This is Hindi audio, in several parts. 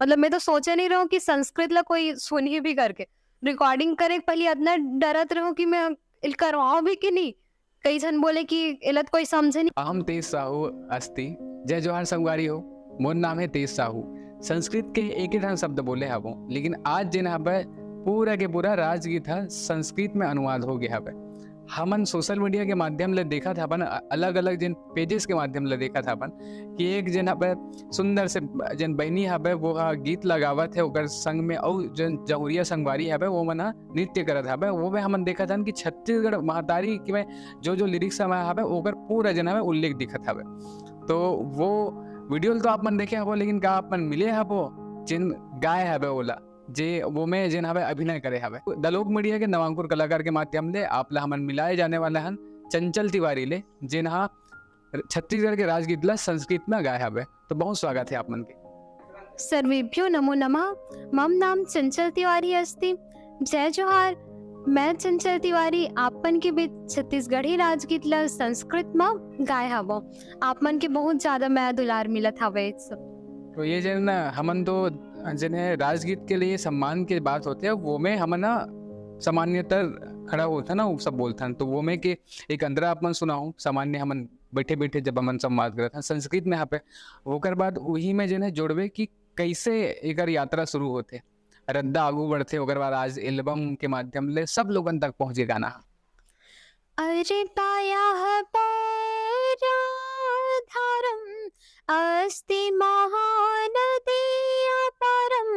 मतलब मैं तो सोचे नहीं रहूं कि संस्कृत ला कोई सुनी भी करके रिकॉर्डिंग करे, पहले इतना डरत रहूं कि मैं इल करवाऊं भी कि नहीं, कई जन बोले कि इलत कोई समझे नहीं। अहम तेज साहू अस्ति। जय जोहार संगवारी हो। मोर नाम है तेज साहू। संस्कृत के एक ही ढंग शब्द बोले हबो, लेकिन आज जिन हबे पूरा के पूरा राजगीत है संस्कृत में अनुवाद हो गया हबे। हमन सोशल मीडिया के माध्यम ले देखा था अपन, अलग अलग जिन पेजेस के माध्यम ले देखा था अपन कि एक जिन हबे सुंदर से जिन बहनी हबे वो गीत लगावत है ओकर संग में, और जिन जहुरिया संगवारी हबे वो मना नृत्य करत हबे। वो में हमन देखा था कि छत्तीसगढ़ महतारी के में जो लिरिक्स हवे ओकर पूरा जन हवे उल्लेख दिखत हवे। तो वो वीडियो तो आप मन देखे हबो, लेकिन का आप मन मिले हबो जिन गाय हवे ओला जे वो में जिन हवे अभिनय करे हवे। दलोक मीडिया के नवांकुर कलाकार के माध्यम ले आप ला हमन मिलाए जाने वाला हन चंचल तिवारी ले, जिन छत्तीसगढ़ के राजगीत ला संस्कृत में गाय हवे। तो बहुत स्वागत है आप मन के। सर्वेभ्यो नमो नमः। मम नाम चंचल तिवारी अस्ति। जय जोहार। मैं चंचल तिवारी आपन के बीच छत्तीसगढ़ी राजगीत ला संस्कृत में गाय हवो। आप मन के बहुत ज्यादा मैं दुलार मिलत हवे सब। तो ये जन हमन तो जिन्हें राजगीत के लिए सम्मान की बात होते है वो में हमन सामान्यतर खड़ा होता ना वो सब बोलता तो वो में के एक अंदर अपन सुनाऊं सामान्य हमन बैठे बैठे जब हमन संवाद करत हैं संस्कृत में यहाँ पे होकर बाद वही में जिन्हें जोड़वे कि कैसे एक यात्रा शुरू होते रद्दा आगू बढ़ते ओकर बाद आज एल्बम के माध्यम ले सब लोगन तक पहुंचे गाना। अरे पाया धारम अस्ति महानदी अपरम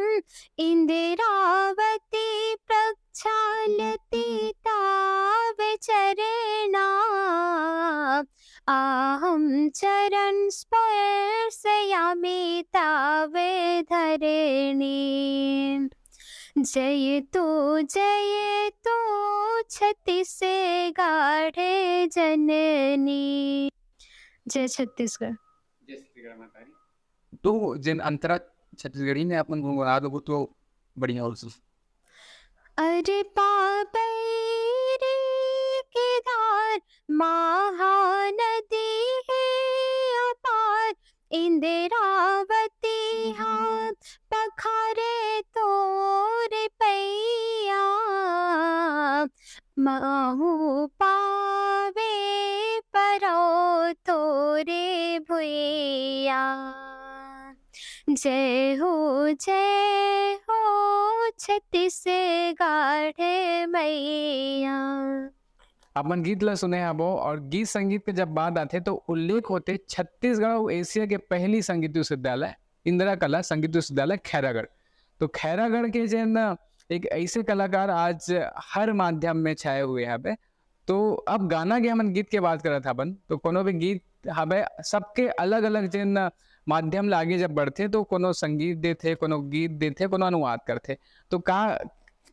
इंदिरावती प्रक्षालति तावे चरणा आहम चरण स्पर्शयामि तावे धरणी। जय तो छत्तीसगढ़ जननी। जय छत्तीसगढ़। जय छत्तीसगढ़ मातारी। तो जिन अंतरा छत्तीसगढ़ी ने अपन गुनगुना दो तो बढ़िया हो। अरे पापे रे केदार महानदी है अपार इंदिरावती हाथ पखारे तोरे पैया महू पावे परो तोरे भुइया। जय हो छत्तीसगढ़ मैया। अपन गीत ला सुने हबो और गीत संगीत के जब बात आते तो उल्लेख होते छत्तीसगढ़ एशिया के पहली संगीत विश्वविद्यालय इंदिरा कला संगीत विश्वविद्यालय खैरागढ़। तो खैरागढ़ के जन एक ऐसे कलाकार आज हर माध्यम में छाए हुए हैं। तो अब गाना के हमन गीत के बात करत हबन तो कोनो भी गीत हबे सबके अलग अलग जन माध्यम ला आगे जब बढ़ते तो कोनो संगीत देते कोनो गीत देते कोनो अनुवाद करते। तो का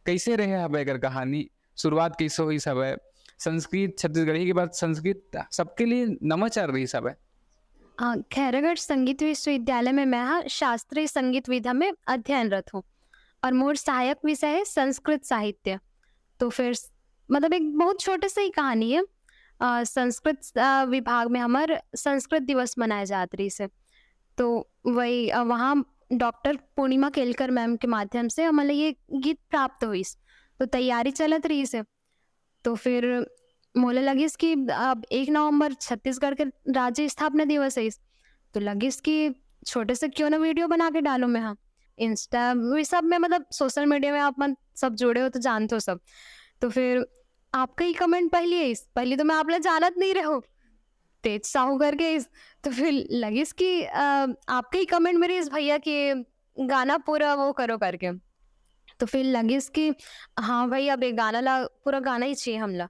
कैसे रहे हबे अगर कहानी शुरुआत कैसे हुई सब है संस्कृत छत्तीसगढ़ी के बाद संस्कृत सबके लिए नवाचार रही सब है। खैरागढ़ संगीत विश्वविद्यालय में मैं शास्त्रीय संगीत विधा में अध्ययनरत हूँ और मोर सहायक विषय है संस्कृत साहित्य। तो फिर मतलब एक बहुत छोटे से ही कहानी है। संस्कृत विभाग में हमारे संस्कृत दिवस मनाए जात रही से, तो वही वहाँ डॉक्टर पूर्णिमा केलकर मैम के माध्यम से हमारे ये गीत प्राप्त हुई। तो तैयारी चलत रही से, तो फिर मोले लगिस कि अब 1 नवंबर छत्तीसगढ़ के राज्य स्थापना दिवस है, तो लगिस कि छोटे से क्यों ना वीडियो बना के डालूं मैं। हाँ, इंस्टा ये सब में मतलब सोशल मीडिया में आप मन सब जुड़े हो तो जानते हो सब। तो फिर आपका ही कमेंट पहली तो मैं आप लोग जानत नहीं रहो तेज साहू करके तो फिर लगिस कि आपके ही कमेंट मेरे इस भैया के गाना पूरा वो करो करके। तो फिर लगिस कि हाँ भाई अब एक गाना ला पूरा गाना ही चाहिए हमला।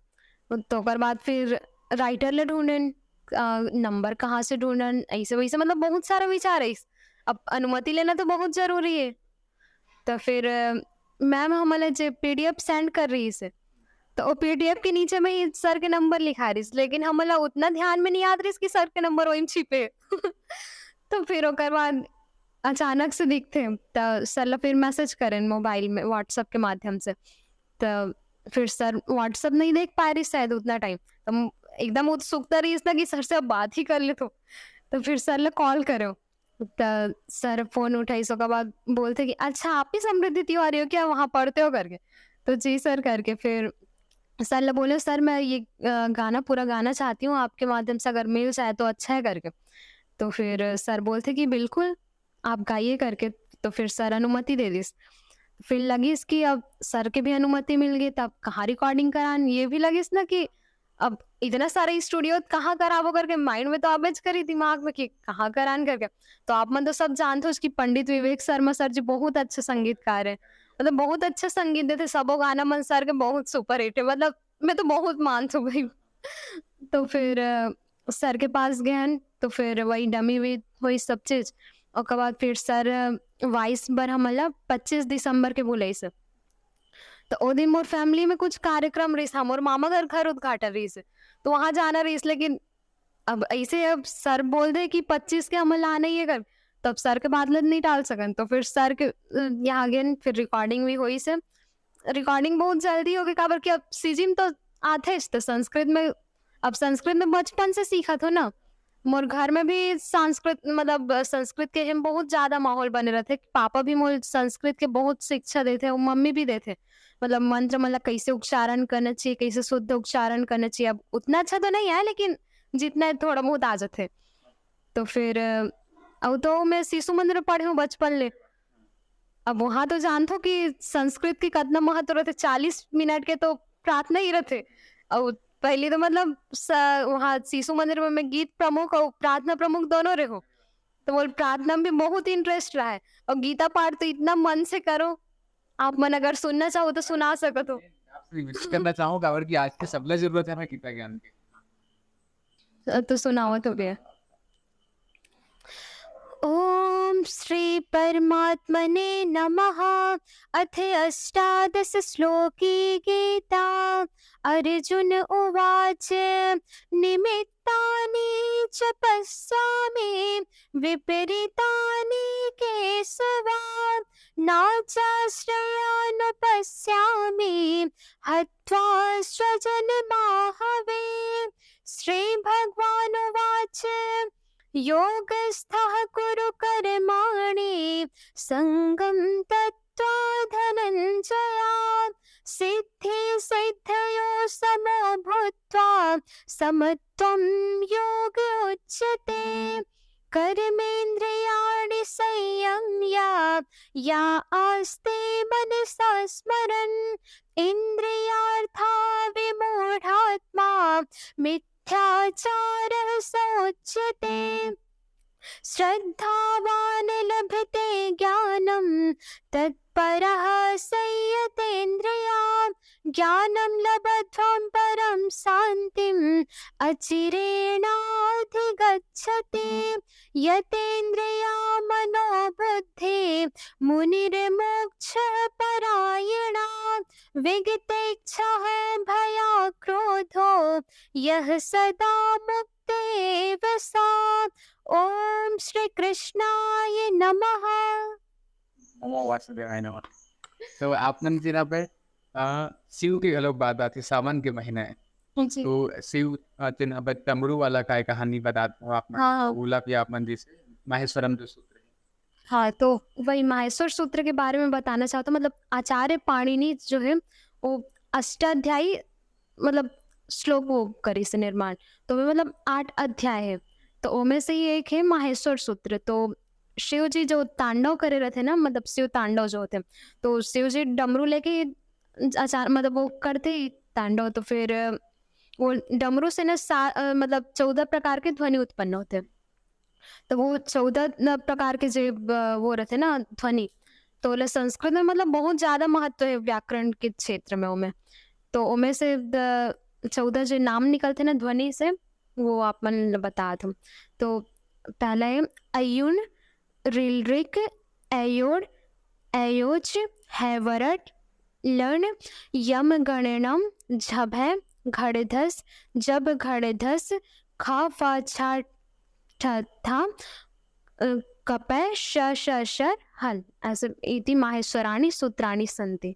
तो कर बाद फिर राइटर ले ढूंढन नंबर कहाँ से ढूंढन ऐसे वैसे मतलब बहुत सारा विचार है। अब अनुमति लेना तो बहुत जरूरी है। तो फिर मैम हमारे जो PDF सेंड कर रही है तो वो PDF के नीचे में ही सर के नंबर लिखा रही, लेकिन हमारा उतना ध्यान में नहीं याद रही कि सर के नंबर वही छिपे। तो फिर ओकर बाद अचानक से दिखते तो सर फिर मैसेज करें मोबाइल में व्हाट्सएप के माध्यम से। तो फिर सर व्हाट्सएप नहीं देख पा रही शायद उतना टाइम, तो एकदम उत्सुकता रही इसना कि सर से अब बात ही कर ले। तो फिर सर ने कॉल करो त सर फ़ोन उठाई सो के बाद बोलते कि अच्छा आप ही समृद्धि तिवारी हो क्या, वहाँ पढ़ते हो करके? तो जी सर करके फिर सर ने बोले सर मैं ये गाना पूरा गाना चाहती हूँ, आपके माध्यम से अगर मिल जाए तो अच्छा है करके। तो फिर सर बोलते कि बिल्कुल, आप गाइए करके। तो फिर सर अनुमति दे दी। फिर लगी कि अब सर की भी अनुमति मिल गई, तब कहाँ रिकॉर्डिंग करान, ये भी लगी ना कि अब इतना सारा स्टूडियो कहाँ कराबो करके माइंड में तो आबेज करी दिमाग में कि कहाँ करान करके। तो आप मन तो सब जानते हो कि पंडित विवेक शर्मा सर जी बहुत अच्छे संगीतकार हैं। मतलब बहुत अच्छा संगीत देते, सबो गाना मन सर के बहुत सुपर हिट है, मतलब मैं तो बहुत मानती हूँ भाई। तो फिर सर के पास गए, तो फिर वही डमी हुई सब चीज़। ओकर बाद फिर सर 22 बार हमला 25 दिसंबर के बुलाइसे। तो ओ दिन मोर फैमिली में कुछ कार्यक्रम रहीस, मोर मामा घर उद्घाटन रहीस, तो वहाँ जाना रहीस। लेकिन अब ऐसे अब सर बोल दे कि 25 के हमला आना ही है कर, तब सर के बादल नहीं टाल सकन। तो फिर सर के यहाँ गए, फिर रिकॉर्डिंग भी हुई से। रिकॉर्डिंग बहुत जल्दी हो गई, काबर कि अब सीजिम तो आथे तो संस्कृत में, अब संस्कृत में बचपन से सीखा था ना। मोर घर में भी संस्कृत मतलब संस्कृत के हम बहुत ज्यादा माहौल बने रहते। पापा भी मोर संस्कृत के बहुत शिक्षा देते और मम्मी भी देते। मतलब मंत्र मतलब कैसे उच्चारण करना चाहिए, कैसे शुद्ध उच्चारण करना चाहिए। अब उतना अच्छा तो नहीं है, लेकिन जितना है थोड़ा बहुत आ जाते। तो फिर अब तो मैं शिशु मंदिर में पढ़ी हूँ बचपन ले। अब वहाँ तो जानते हो कि संस्कृत की कितना महत्व रहते, 40 मिनट के तो प्रार्थना ही रहते। और पहले तो मतलब वहाँ शिशु मंदिर में मैं गीत प्रमुख और प्रार्थना प्रमुख दोनों रहे हो। तो वो प्रार्थना में भी बहुत इंटरेस्ट रहा है। और गीता पाठ तो इतना मन से करो, आप मन अगर सुनना चाहो तो सुना सको तो। आपसे रिक्वेस्ट करना चाहूँगा और कि आज के सबला ज़रूरत है हमें गीता ज्ञान की। तो सुनाओ तो भैया। ओम श्री परमात्मने नमः। अथ अष्टादश श्लोकी गीता। अर्जुन उवाच निमित्तानि च पश्यामि विपरीतानि केशव नाचाश्रयान् पश्यामि हत्वा स्वजनमाहवे। श्री भगवानुवाच योगस्थः कुरु कर्माणि संगं त्यक्त्वा धनञ्जय सिद्धि सिद्धयो समो भूत्वा समत्वं योग उच्यते। कर्मेन्द्रियाणि संयम्य या आस्ते मनसा स्मरन् इन्द्रियार्था विमूढात्मा मिथ्याचारः सोच्यते। श्रद्धावान् लभते ज्ञानं तत्परः संयतेन्द्रियाः ज्ञानं लब्ध्वा परं शान्तिम् अचिरेणाधिगच्छति। यतेन्द्रिया मनोबुद्धि मुनिर्मोक्षपरायणा विगतेच्छः भयाक्रोधो यः सदा मुक्तेव सा। ओम श्री कृष्णाय नमः। नमो वासुदेवाय नमः। तो आपने जिना पे शिव की अलग बात आती, सावन के महीने है जी। तो शिव जिना पे डमरू वाला काय कहानी बताते हो आपने। हाँ। बोला कि आप मंदिर से माहेश्वरम जो सूत्र है। हाँ, तो वही माहेश्वर सूत्र के बारे में बताना चाहता हूँ। मतलब आचार्य पाणिनि जो है वो अष्टाध्यायी मतलब श्लोक वो करी से निर्माण, तो वे मतलब 8 अध्याय है। तो उनमें से ही एक है माहेश्वर सूत्र। तो शिव जी जो तांडव करे रहे थे ना, मतलब शिव तांडव जो होते, तो शिव जी डमरू लेके आचार मतलब वो करते ही तांडव। तो फिर वो डमरू से ना मतलब 14 प्रकार के ध्वनि उत्पन्न होते। तो वो 14 प्रकार के जो वो रहते ना ध्वनि, तो बोले संस्कृत में मतलब बहुत ज्यादा महत्व है व्याकरण के क्षेत्र में उनमें। तो उनमें से 14 जो नाम निकलते ना ध्वनि से, वो आप मन बता दूं। तो पहला है अयुन, रिलरिक, एयोड, एयोच, हैवरट, लर्ण, यम गणनम, झभय, घड़धस, जब घड़धस, खा फा छा था कपय शर हल। ऐसे इति माहेश्वराणि सूत्राणि सन्ति।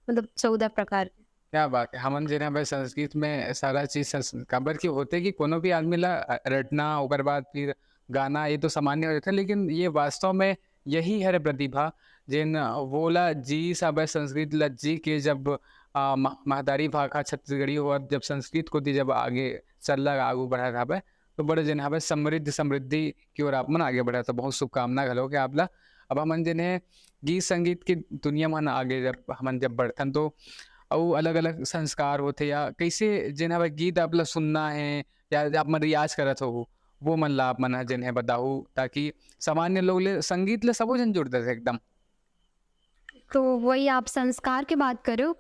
मतलब 14 प्रकार। क्या बात है। हमन जिना पे संस्कृत में सारा चीज काबर की होते कि कोनो भी आदमी ला रटना ओकर बाद फिर गाना ये तो सामान्य हो जाता है, लेकिन ये वास्तव में यही है प्रतिभा जिन वोला जी सब संस्कृत लज्जी के जब महदारी भाखा छत्तीसगढ़ी हुआ जब संस्कृत को दी जब आगे चल आगू बढ़ा था बे, तो बड़े जन हमें समृद्धि की ओर आप मन आगे बढ़ा तो बहुत शुभकामना घलो के आपला। अब हमन जिन्हें गीत संगीत की दुनिया मन आगे जब हमन जब बढ़थन तो अउ अलग अलग संस्कार होते या कैसे जिन्हें गीत आप ला सुनना है या आप मन रियाज करत हो वो मन ला आप मन जिन्हें बताऊ ताकि सामान्य लोग ले संगीत ले सबो जन जुड़ते थे एकदम। तो वही आप संस्कार की बात करो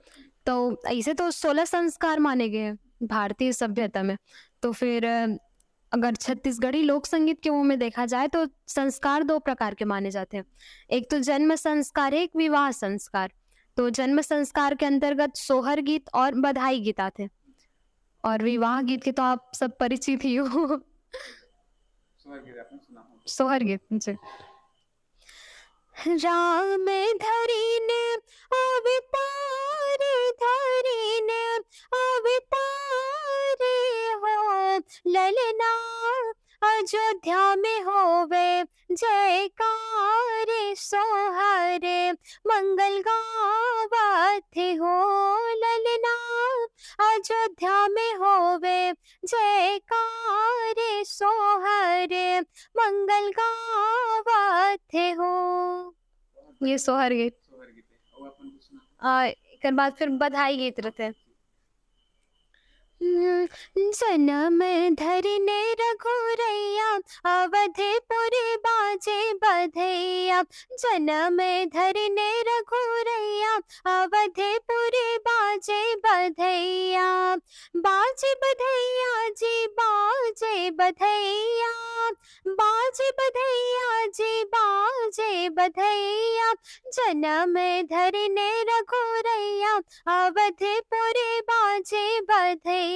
तो ऐसे तो 16 संस्कार माने गए हैं भारतीय सभ्यता में। तो फिर अगर छत्तीसगढ़ी लोक संगीत के मुंह में देखा जाए तो संस्कार 2 प्रकार के माने जाते हैं। एक तो जन्म संस्कार, एक विवाह संस्कार। तो जन्म संस्कार के अंतर्गत सोहर गीत और बधाई गीत आते हैं और विवाह गीत के तो आप सब परिचित ही हो। सोहर गीत जी। राम धरीने अवतार धरीने अवतार हो ललना अयोध्या में होवे जयकार सोहरे मंगल गावत हो ललना अयोध्या में होवे जयकार सोहरे मंगल गावत हो। ये सोहर गीत। एक बाद फिर बधाई गीत रहते हैं। जन्म धरने रघुरैया अवधपुरी बाजे बधैया जन्म धरने रघुरैया अवधपुरी बाजे बधैया बाजे बधैया जी बाजे बधैया बाजे बधैया जी बाजे बधैया जन्म धरने रघुरैया अवधपुरी बाजे बधैया।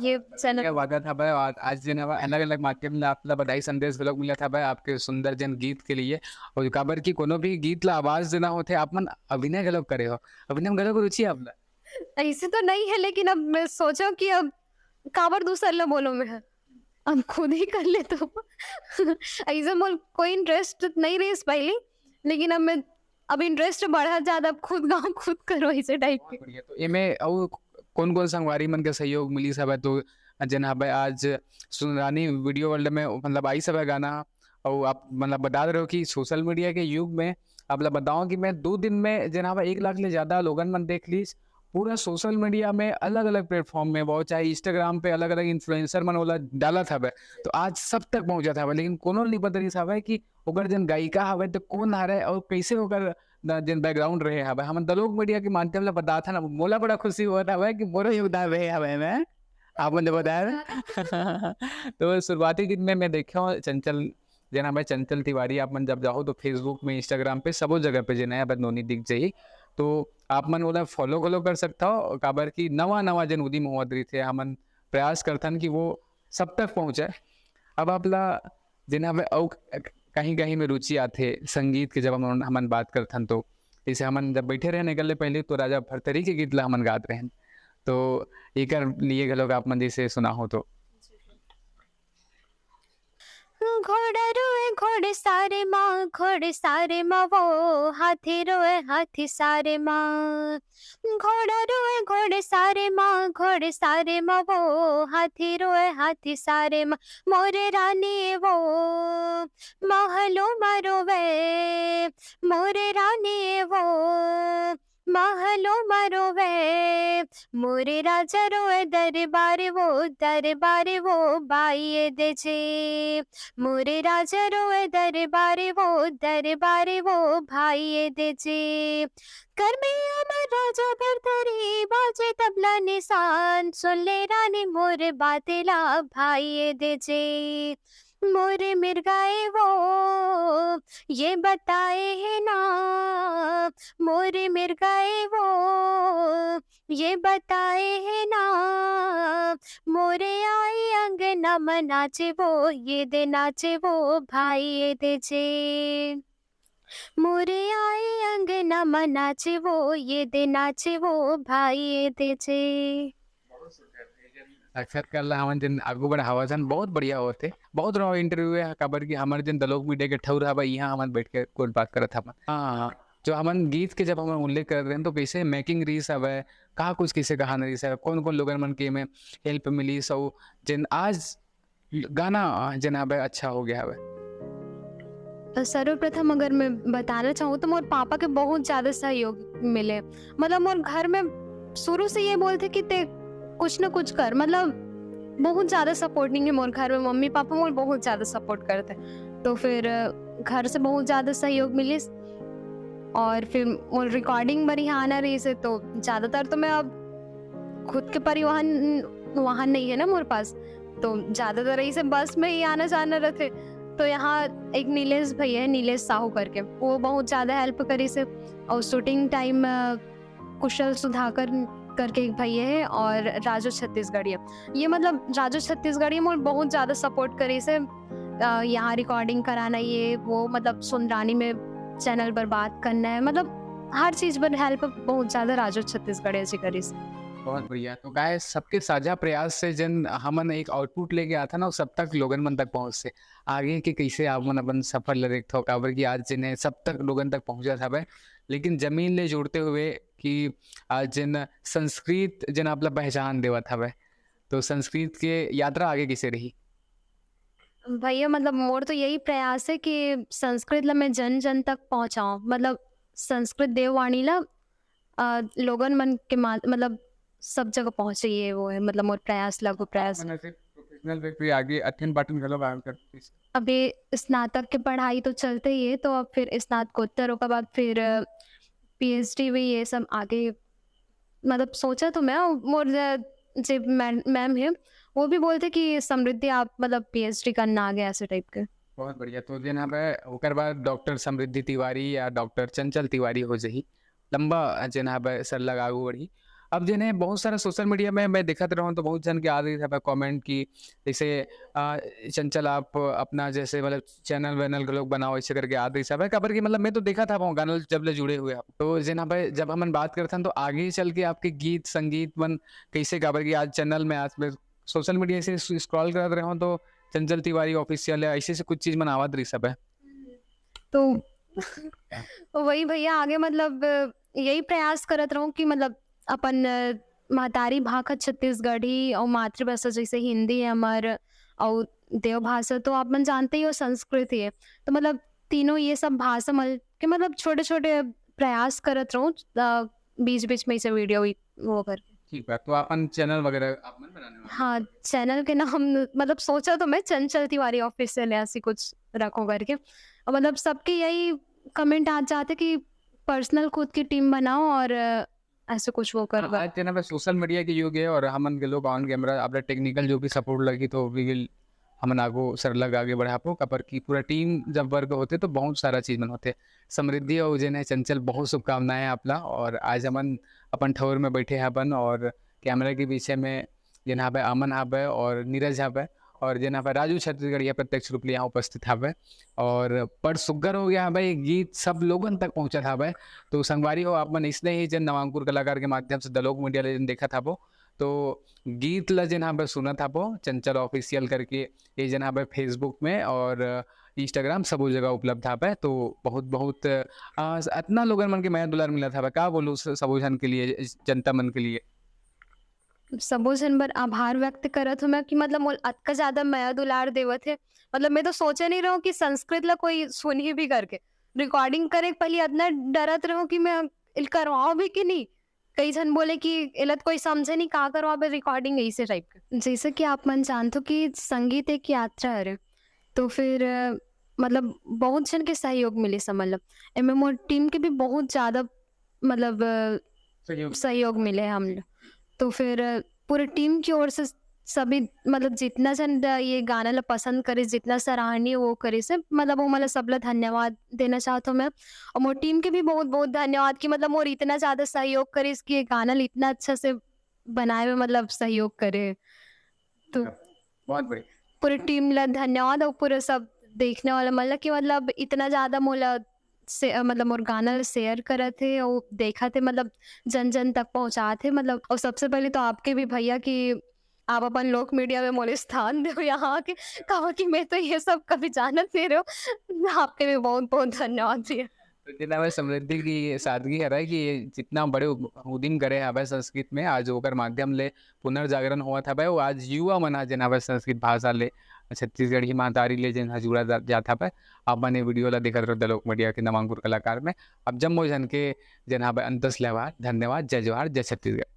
ये क्या वादा था भाई आज दिन अलग अलग माध्यम में आपला बधाई संदेश लोग मिला था भाई आपके सुंदर जन गीत के लिए और काबर की कोनो भी गीत ला आवाज देना होते आप मन अभिनय गलत करे हो अभिनय में गलत रुचि आपला ऐसे तो नहीं है लेकिन अब मैं सोचो कि अब काबर दूसर ला बोलो मैं अब खुद ही कर ले तो ऐसे मोल कोई इंटरेस्ट नहीं रही इस पहले लेकिन अब इंटरेस्ट बढ़ा ज्यादा अब खुद गाओ खुद करो ऐसे टाइप के। बढ़िया तो ये में और कौन कौन संगवारी मन के सहयोग मिली सब है तो जन भाई आज सुनरानी वीडियो वर्ल्ड में मतलब आई सब है गाना और आप मतलब बता रहे हो कि सोशल मीडिया के युग में आप लोग बताओ कि मैं 2 दिन में जन भाई 1 लाख ले ज्यादा लोगन मन देख ली पूरा सोशल मीडिया में अलग अलग प्लेटफॉर्म में बहुत चाहे इंस्टाग्राम पे अलग अलग इन्फ्लुएंसर मन वाला डाला था तो आज सब तक पहुंचा था लेकिन कोनो नहीं पता रही था कि ओकर जन गायिका हवे तो कौन आ रहा है और कैसे ओकर जन बैकग्राउंड रहे हवे हम लोग मीडिया के माध्यम से बता था ना मोला बड़ा खुशी हुआ था कि मोरो योगदान रहे हवे में आप मुझे बताया तो शुरुआती दिन में मैं देखा चंचल जना भाई चंचल तिवारी आप मन जब जाओ तो फेसबुक में इंस्टाग्राम पे सब जगह पे जो नया बदनोनी दिख जाइए तो आप मन बोला फॉलो कर सकता हो काबर की नवा जन उदी मोहम्मद रही थे हमन प्रयास करथन कि वो सब तक पहुँचे। अब आप ला जिन्हें कहीं कहीं में रुचि आते संगीत के जब हमन बात करथन तो जैसे हमन जब बैठे रहे निकलने पहले तो राजा भरतरी के गीत ला हमन गात रहे तो एक लिए गलोग आप मन जैसे सुना हो तो घोड़ा रोए घोड़े सारे माँ वो हाथी रोए हाथी सारे माँ घोड़ा रोए घोड़े सारे माँ वो हाथी रोए हाथी सारे माँ मोरे रानी वो महलो मरोवे मोरे रानी वो महलो मरोवे मोरे राजा रोए दरबार वो बाइये दे छे मोरे राजा रोए दरबार वो भाइये दे छे कर में अमर राजा भरतरी बाजे तबला निशान सुन ले रानी मोरे बातेला भाइये दे छे मोरे मिर्गाए वो ये बताए है ना मोरे मिर्गाए वो ये बताए है ना मोरे आई अंगना में नाचे वो ये दे नाचे वो भाई ये दे जे मोरे आई अंगना में नाचे वो ये दे नाचे वो भाई ये दे जे। अक्सर करला हमन जिन आगू बढ़ावा सन बहुत बढ़िया होते बहुत रहो इंटरव्यू है खबर की हमारे जिन दलोग मीडिया के ठौर हवा यहाँ हमन बैठ के कुछ बात करत हवन हाँ जो हमन गीत के जब हम उल्लेख कर रहे हैं तो कैसे मेकिंग रीस हवे कहा कुछ किसे कहा न रीस है कौन कौन लोगन मन के में हेल्प मिली सो जिन आज गाना जिन हवे अच्छा हो गया हवे सर्वप्रथम अगर मैं बताना चाहूँ तो मोर पापा के बहुत ज्यादा सहयोग मिले। मतलब मोर घर में शुरू से ये बोलते कि ते कुछ ना कुछ कर, मतलब बहुत ज्यादा सपोर्टिंग है मोर घर में। मम्मी पापा मोर बहुत ज्यादा सपोर्ट करते, तो फिर घर से बहुत ज्यादा सहयोग मिली। और फिर मोर रिकॉर्डिंग बढ़िया आना रही से, तो ज्यादातर तो मैं अब खुद के परिवहन वाहन नहीं है ना मोर पास, तो ज्यादातर यही से बस में ही आना जाना रहते। तो यहाँ एक नीलेश भैया है, नीलेश साहू करके, वो बहुत ज़्यादा हेल्प करी से। और शूटिंग टाइम कुशल सुधाकर करके एक भैया है, और राजू छत्तीसगढ़िया, ये मतलब राजू छत्तीसगढ़िया मोर बहुत ज़्यादा सपोर्ट करी से। यहाँ रिकॉर्डिंग कराना ये वो, मतलब सुनरानी में चैनल पर बात करना है, मतलब हर चीज़ पर हेल्प बहुत ज़्यादा राजू छत्तीसगढ़िया जी करी से। बहुत बढ़िया। तो गाय सबके साझा प्रयास से जन हमन एक आउटपुट लेके आता ना, वो सब तक लोगन मन तक पहुँच से आगे के कैसे आपन अपन सफर ले देखते हो काबर की आज जिन्हें सब तक लोगन तक पहुँचा था। लेकिन जमीन ले जोड़ते हुए कि आज जिन संस्कृत जिन आपला पहचान देवा था, तो संस्कृत के यात्रा आगे कैसे रही? भैया मतलब मोर तो यही प्रयास है कि संस्कृत ला मैं जन जन तक पहुंचाऊं, मतलब संस्कृत देववाणी ला लोगन मन के मतलब सब जगह पहुंचे, ये वो है मतलब मोर प्रयास, लघु प्रयास। मन ऐसे प्रोफेशनल व्यक्ति आगे अध्ययन पाठन गलो काम करती से। अभी स्नातक की पढ़ाई तो चलते ही है, तो अब फिर स्नातकोत्तर के बाद फिर पीएचडी भी ये सब आगे मतलब सोचा तो मैं। मोर जो मैम है वो भी बोलते कि समृद्धि आप मतलब पीएचडी करना आगे, ऐसे टाइप के। बहुत बढ़िया। तो जिन हमें ओकर बाद डॉक्टर समृद्धि तिवारी या डॉक्टर चंचल तिवारी हो जही लंबा जिन हमें सर लगागू बढ़ी। अब जिन्हें बहुत सारा सोशल मीडिया में मैं देखत रहूँ तो बहुत जन के आ रही था कमेंट की जैसे चंचल आप अपना जैसे मतलब चैनल वैनल के लोग बनाओ ऐसे करके आ रही सब खबर की, मतलब मैं तो देखा था वो गाना जब ले जुड़े हुए आप। तो जिन भाई जब हम बात करते हैं तो आगे चल के आपके गीत संगीत मन कैसे खबर की आज चैनल में आज मैं सोशल मीडिया से स्क्रॉल कर रहे हो तो चंचल तिवारी ऑफिशियल है ऐसे से कुछ चीज मनावत रही सब है। तो वही भैया आगे मतलब यही प्रयास करत रहूं कि मतलब अपन महतारी भाषा छत्तीसगढ़ी और मातृभाषा जैसे हिंदी है हमार, और देवभाषा तो आप मन जानते ही हो संस्कृत ही है, तो मतलब तीनों ये सब भाषा मल के मतलब छोटे छोटे प्रयास करत रहूं बीच बीच में इसे वीडियो वो करके। ठीक है। तो अपन चैनल वगैरह आप मन बनाने वाले? हाँ, चैनल के नाम मतलब सोचा तो मैं चंचल तिवारी ऑफिशियल ऐसी कुछ रखो करके, और मतलब सबके यही कमेंट आ जाते कि पर्सनल खुद की टीम बनाओ और ऐसे कुछ वो कर। आज जना पे सोशल मीडिया के युग है और हमन के लोग ऑन कैमरा अपना टेक्निकल जो भी सपोर्ट लगी तो वी विल हमन आगो सरलग आगे बढ़ा पो कपर की पूरा टीम जब वर्क होते तो बहुत सारा चीज मन होते। समृद्धि और जिन्हें चंचल बहुत शुभकामनाएं आपला। और आज हमन अपन ठौर में बैठे हैं अपन और कैमरा के पीछे में जिन्हा पे अमन हावे और नीरज हावे और जिन्हा पे राजू छत्तीसगढ़िया प्रत्यक्ष रूप ले यहाँ उपस्थित हावे और पर सुग्गर हो गया भाई गीत सब लोगन तक पहुंचा था भाई। तो संगवारी हो आप मन इसने ही जन नवांकुर कलाकार के माध्यम से दलोग मीडिया ले देखा था वो तो गीत ला जिन पे सुना था वो चंचल ऑफिशियल करके ये जन पे फेसबुक में और इंस्टाग्राम सब जगह उपलब्ध था। तो बहुत बहुत इतना लोगन मन के माया दुलार मिला था का बोलूँ सबो जन के लिए जनता मन के लिए सबो जन बर आभार व्यक्त करत हूँ मैं कि मतलब मोल अतका ज्यादा माया दुलार देवत है। मतलब मैं तो सोचे नहीं रहूं कि संस्कृत ला कोई सुनी भी करके रिकॉर्डिंग करे, पहले इतना डरत रहूं कि मैं इल करवाओ भी कि नहीं। कई जन बोले कि इलत कोई समझे नहीं का करवा बे रिकॉर्डिंग ऐसे टाइप का। जैसे कि आप मन जानते हो कि संगीत एक यात्रा है, तो फिर मतलब बहुत जन के सहयोग मिले समझ लो। एमे मोर टीम के भी बहुत ज्यादा मतलब सहयोग मिले हम लोग। तो फिर पूरे टीम की ओर से सभी मतलब जितना जन ये गाना ला पसंद करे, जितना सराहनीय वो करे से मतलब वो मतलब सबला धन्यवाद देना चाहता हूँ मैं। और मोर टीम के भी बहुत बहुत धन्यवाद कि मतलब मोर इतना ज्यादा सहयोग करे इसकी ये गाना ला इतना अच्छा से बनाए में मतलब सहयोग करे। तो बहुत बढ़िया पूरे टीम ला धन्यवाद और पूरे सब देखने वाला मतलब कि मतलब इतना ज्यादा मोला से मतलब मोर गाना शेयर करे थे और देखा थे मतलब जन जन तक पहुंचा थे मतलब। और सबसे पहले तो आपके भी भैया कि आप अपन लोक मीडिया में मोले स्थान दो यहाँ के, कहा कि मैं तो ये सब कभी जानत नहीं रहो। आपके भी बहुत बहुत धन्यवाद भैया। तो जनाब समृद्धि की ये सादगी है रहा कि ये जितना बड़े उदिम करे हवे संस्कृत में आज ओकर माध्यम ले पुनर्जागरण हुआ था भाई वो आज युवा मन हा जनाब संस्कृत भाषा ले छत्तीसगढ़ी महतारी ले जिन जुड़ा जाता है। अब मैंने वीडियो ला देखत रहो लोक मीडिया के नवांकुर कलाकार में अब जब मोजन के जनाब अंतस लेवा धन्यवाद जय जोहार जय छत्तीसगढ़।